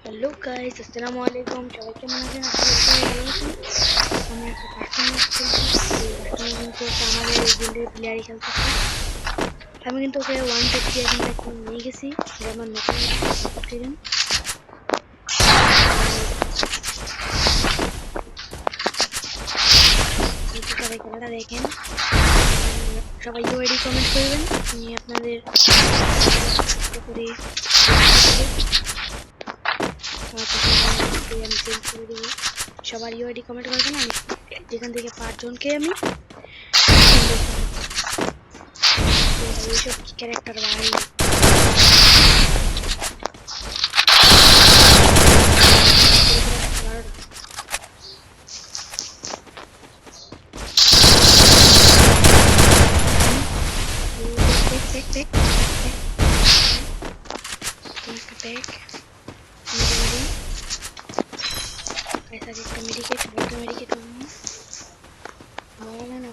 Hello guys, আসসালামু আলাইকুম। সবাই কেমন আছেন? আমি একটা পারফরমেন্স খেলছি। এই পারফরমেন্স হচ্ছে আমাদের গিল্ডের প্লেয়ারই খেলতেছে। আমি কিন্তু ওকে 150 এখন নিয়ে গেছি। যে আমার নতুন সাপোর্ট করেন। সবাই খেলাটা দেখেন। সবাই ইউআইডি কমেন্ট করবেন। আমি আপনাদের করে আমি চেঞ্জ করে দেবো। সবার ইউআইডি কমেন্ট করবেন। আমি যেখান থেকে 5 জনকে আমি এইসব ক্যারেক্টার ভাই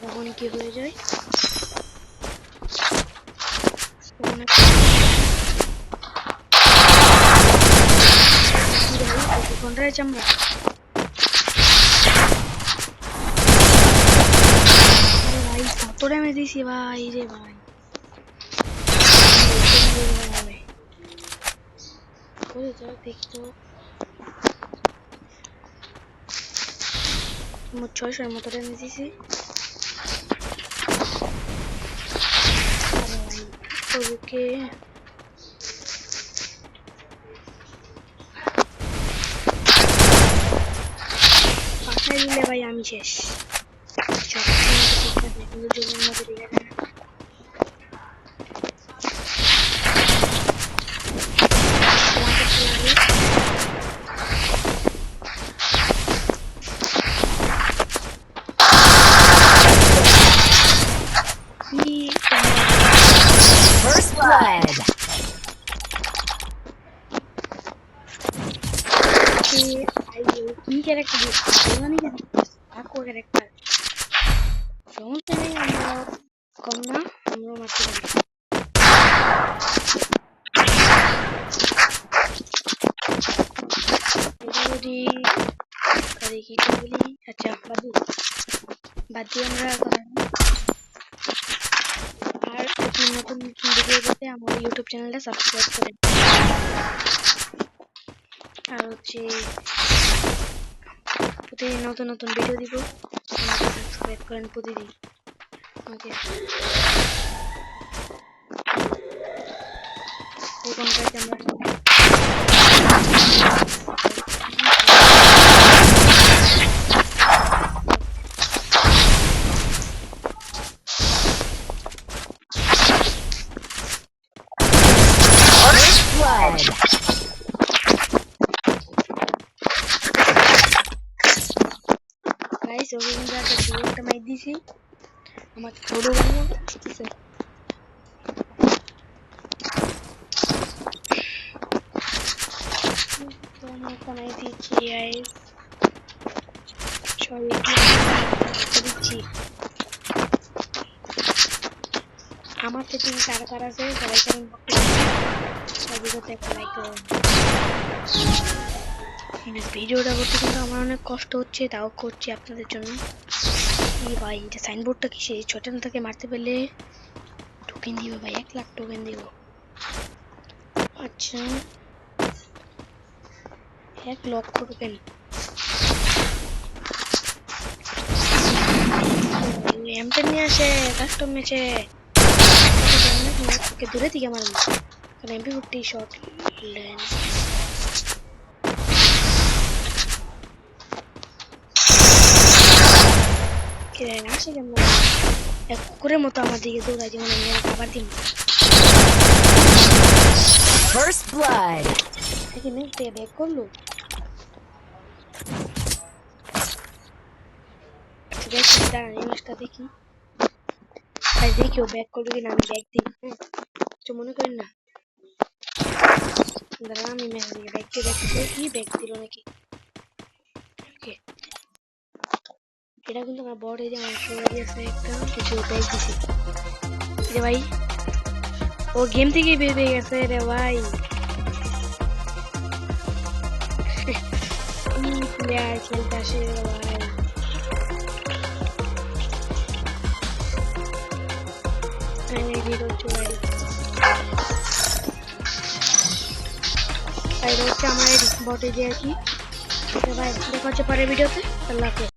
কখন কি হয়ে যায় কোনটা আমরা ভাই কত ড্যামেজ দিছি ভাই রে ভাই দেখি তো মোট 600 মতো ড্যামেজ দিছি ওকে পাঠাই দিলে ভাই আমি শেষ জমির মধ্যে দিয়ে First blood. কি ক্যারেক্টার মানে আকো ক্যারেক্টার সমস্যা নেই আমরা কম না আমরা মারতে পারি যদি কি বলি আচ্ছা বাদ দিয়ে আমরা আর নতুন ভিডিও পেতে আমার ইউটিউব চ্যানেলটা সাবস্ক্রাইব করেন আর হচ্ছে প্রতিদিন নতুন নতুন ভিডিও দিব আমাকে সাবস্ক্রাইব করেন প্রতিদিন ওকে এই কোনটাকে আমরা গাইস ওকে কিন্তু একটা মাইক দিছি আমার ছোট বাবু আসতেছে তো আমি একটা মাইক দিচ্ছি গাইস সরি দিচ্ছি আমার সেটিং কার কার আছে সবাই কমেন্ট বক্সে ভিডিওতে একটা লাইক করুন ভিডিওটা করতে কিন্তু আমার অনেক কষ্ট হচ্ছে তাও করছি আপনাদের জন্য এই ভাই এটা সাইনবোর্ডটা কিসে ছোটান থেকে মারতে পেলে টোকেন দিব ভাই 1 লাখ টোকেন দিব আচ্ছা 1 লক্ষ টোকেন এমটা নিয়ে আসে কাস্টম ম্যাচে ওকে দূরে থেকে মারবো কারণ MP40 শট লেন আসে কেমন এক কুকুরের মতো আমার দিকে দৌড়ায় যেমন আমি আবার দিব First blood. দেখি ম্যাচ থেকে ব্যাক করলো দাঁড়ান এই ম্যাচটা দেখি ভাই দেখি ও ব্যাক করবে কিনা আমি ব্যাক দিই কিছু মনে করেন না দাঁড়ান আমি ম্যাচ দিকে ব্যাক দেখি ব্যাক দিল নাকি ওকে এটা কিন্তু আমার বড় এই যে আমার শরীরে আছে একটা কিছু ব্যাক দিছি রে ভাই ও গেম থেকে বের হয়ে গেছে রে ভাই প্লেয়ার খেলতে আসে ভাই। এটা হচ্ছে আমার বটে যে আর কি। ভাই দেখা হচ্ছে পরের ভিডিওতে। আল্লাহ হাফেজ।